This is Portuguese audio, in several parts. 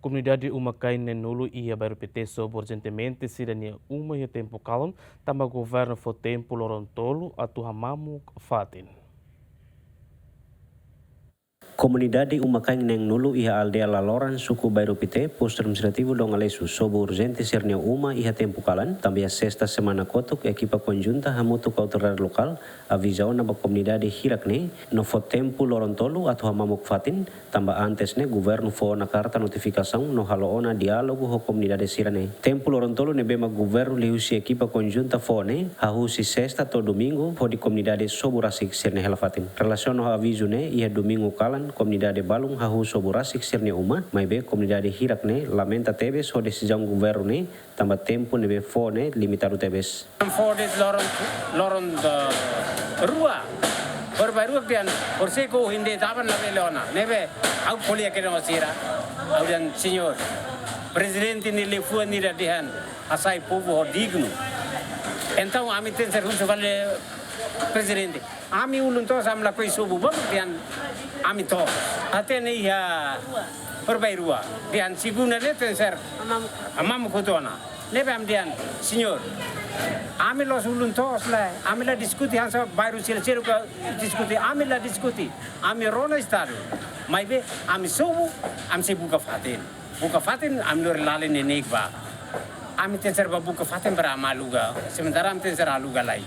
Comunidade Umacai Nenulu ia baru PT sobre urgentemente cidadania uma e tempo calmo, também governo for tempo lorontolo atu hamamu fatin. Comunidade Umacai Nenulu iha aldea Laloran suku Bairro Pite, posto administrativo Dongalesu, sob urgente sernia uma iha tempo kalan, também a sexta semana kotuk equipa conjunta hamutu autoridade local, avisou na comunidade Hirakne, no for tempo lorontolo atu hamamuk fatin, também antes ne governo for na carta notificação no haloona diálogo ho comunidade sirane. Tempo lorontolo ne bema governo lihusi equipa conjunta fone, hahusi sexta to domingo ho di comunidade soburasik sirne helafatin. Relação no aviso ne iha domingo kalan comunidade Balung hahu soburasik sirne uma, mai be comunidade Hirakne lamenta tebes ho decisão governo ne, também tempo ne be fone limitado tebes. For this Loron Rua. Baru kian perseko hindi tapan na pelona nebe au polia ke no sira au dan senhor presidente ni lefu ni radihan asai povo digno então ami ten ser hunso vale presidente ami ulunto samla koi subu bang kian ami to atene ya perbairua kian siguna le ten ser amam kotona nebe am dian senhor Ami los uluntos lah, ami la diskuti hansa baru sel-sel ka diskuti, ami la diskuti, ami rona istadu, mai be ami sobu, ami se buka fatin, ami lor lale nenek ba, ami tenser ba buka fatin bara amaluga, sementara ami tenser aluga lai,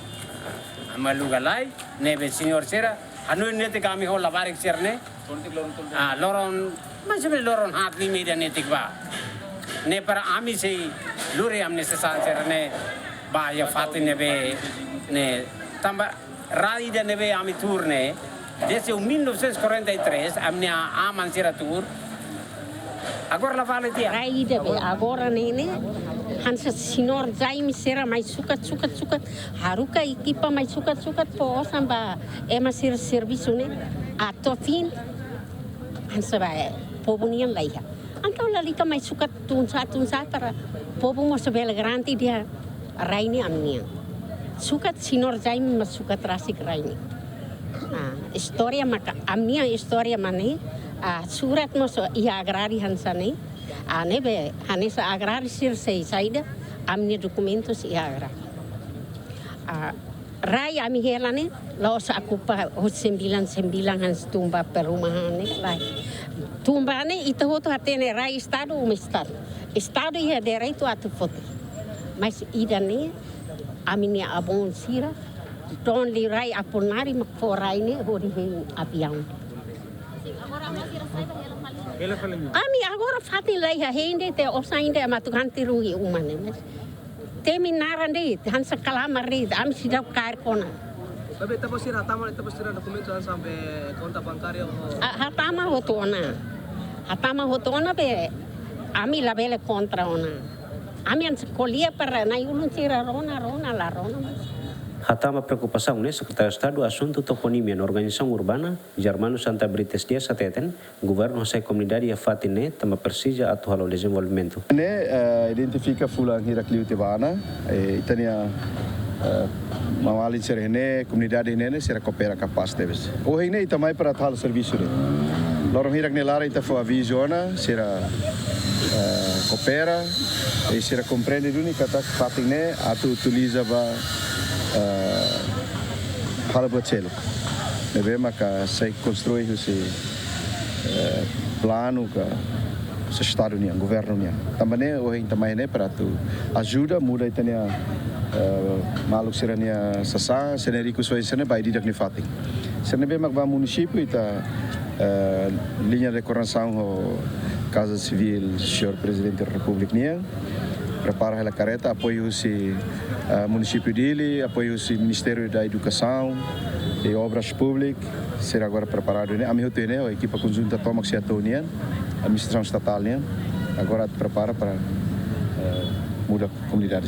nebe senior sera, anu nete kami ho labarik serne, loron, macam loron hat ni media netik ba, ne para ami se lure amne sesan sera ne. Bahaya fatin nebe ne tambah rai dan nebe ami turne desde 1943 amnia aman siratur agora la vale dia rai debe agora nene hansa sinor jaim sera mai sukat haruka equipa mai sukat po samba ema serviço ne ato fin hansa ba pobunian laiha antau lalika mai sukat tunsa para pobu mo sebel garanti dia Raini amnia. Sukat sinor jaim mas sukat rasik raini. Historia maka amnia historia mane surat mos ia agrari hansane. Nebe hanesa agrari sir sei saida amnia documentos ia agra. Rai ami helane los akupa ho 99 hans tumba perumahan ne lai. Tumba ne ito hoto hatene rai estado estado. Estado ia direito atu foto. Mas idane aminia abon sira don li rai aponari makforai ne hori he apiang ami agora fatin lai ha hende te osainde matuganti rugi umane mas terminaran de hansa kalamari ami sidau kair kona tapi tapos sira dokumento sampai konta bankaria hatama hotona be ami la bele kontra ona Ami an sekolia para na ulun tira rona. Hatama preocupação né, secretário de Estado, assunto toponimia na organização urbana, Germano Santa Brites dia sateten, governo sai comunidade a fatine, tama persija atual o desenvolvimento. Ne identifica fulan Hirakliu Tebana, itania mawalin serene comunidade nene será coopera capaz deves. O hine itamai para tal serviço ne. Lorong Hirak nelara ita fo avisiona será coopera e será compreende l'unica fatine atu utiliza ba halabocelo. Nebe maka sai construir esse plano ka se estado nia governo nia. Também o hin também ne para tu ajuda muda itania maluk serania sasa seneriku so isene bai didak ni fating. Senebe mak ba município ita linha de coração ho Casa Civil, senhor Presidente da República nia prepara a careta, apoio o município dele, apoio o Ministério da Educação e Obras Públicas, será agora preparado. A minha a equipa conjunta toma que se atunia, a administração estatal, agora prepara para mudar a comunidade.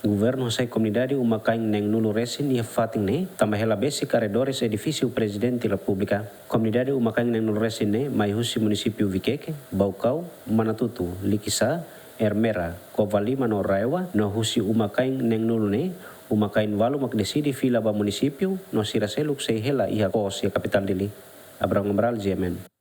O governo sai comunidade uma cain neng nulu resin e fating ne, também ela besi corredores edifício Presidente da República. Comunidade uma cain neng nulu resin ne, mai husi município Vikeke, Baucau, Manatutu, Likisa, Ermera, Kovali Mano Raiwa, no husi umakain neng nulu ne, umakain walu mak decidi fila ba município, no siraseluk sei hela iha kos ya capital dili. Abraham Amaral, GMN.